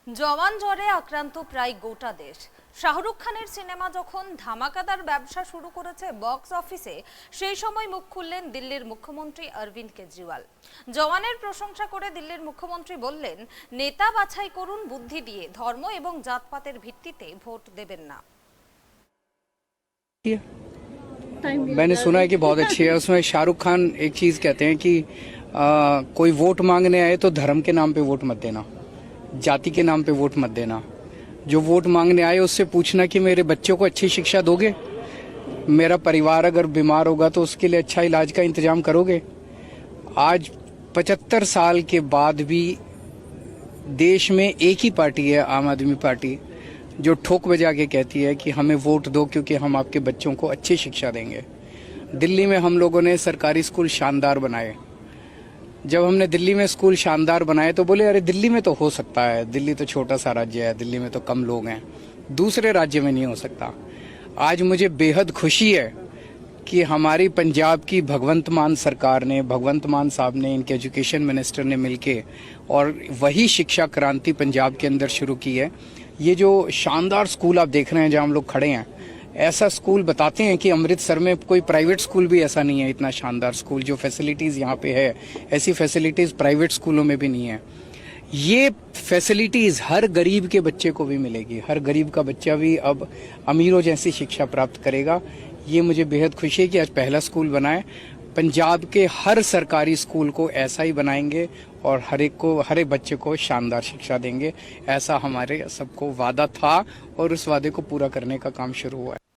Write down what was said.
জওয়ান জ্বরে আক্রান্ত প্রায় গোটা দেশ। শাহরুখ খানের সিনেমা যখন ধামাকাদার ব্যবসা শুরু করেছে বক্স অফিসে, সেই সময় মুখ খুললেন দিল্লির মুখ্যমন্ত্রী অরবিন্দ কেজরিওয়াল। জওয়ানের প্রশংসা করে দিল্লির মুখ্যমন্ত্রী বললেন, নেতা বাছাই করুন বুদ্ধি দিয়ে, ধর্ম এবং জাতপাতের ভিত্তিতে ভোট দেবেন না। मैंने सुना है कि बहुत अच्छी है। उसमें शाहरुख खान एक चीज कहते हैं कि कोई वोट मांगने आए तो धर्म के नाम पे वोट मत देना, जाति के नाम पे वोट मत देना। जो वोट मांगने आए उससे पूछना कि मेरे बच्चों को अच्छी शिक्षा दोगे, मेरा परिवार अगर बीमार होगा तो उसके लिए अच्छा इलाज का इंतजाम करोगे। आज 75 साल के बाद भी देश में एक ही पार्टी है, आम आदमी पार्टी, जो ठोक बजा के कहती है कि हमें वोट दो क्योंकि हम आपके बच्चों को अच्छी शिक्षा देंगे। दिल्ली में हम लोगों ने सरकारी स्कूल शानदार बनाए। जब हमने दिल्ली में स्कूल शानदार बनाए तो बोले अरे दिल्ली में तो हो सकता है, दिल्ली तो छोटा सा राज्य है, दिल्ली में तो कम लोग हैं, दूसरे राज्य में नहीं हो सकता। आज मुझे बेहद खुशी है कि हमारी पंजाब की भगवंत मान सरकार ने, भगवंत मान साहब ने, इनके एजुकेशन मिनिस्टर ने मिलके और वही शिक्षा क्रांति पंजाब के अंदर शुरू की है। ये जो शानदार स्कूल आप देख रहे हैं जहाँ हम लोग खड़े हैं, ऐसा स्कूल बताते हैं कि अमृतसर में कोई प्राइवेट स्कूल भी ऐसा नहीं है। इतना शानदार स्कूल, जो फैसिलिटीज़ यहाँ पे है, ऐसी फैसिलिटीज़ प्राइवेट स्कूलों में भी नहीं है। ये फैसिलिटीज़ हर गरीब के बच्चे को भी मिलेगी, हर गरीब का बच्चा भी अब अमीरों जैसी शिक्षा प्राप्त करेगा। ये मुझे बेहद खुशी है कि आज पहला स्कूल बना है। पंजाब के हर सरकारी स्कूल को ऐसा ही बनाएंगे और हर एक बच्चे को शानदार शिक्षा देंगे। ऐसा हमारे सबको वादा था और उस वादे को पूरा करने का काम शुरू हुआ है।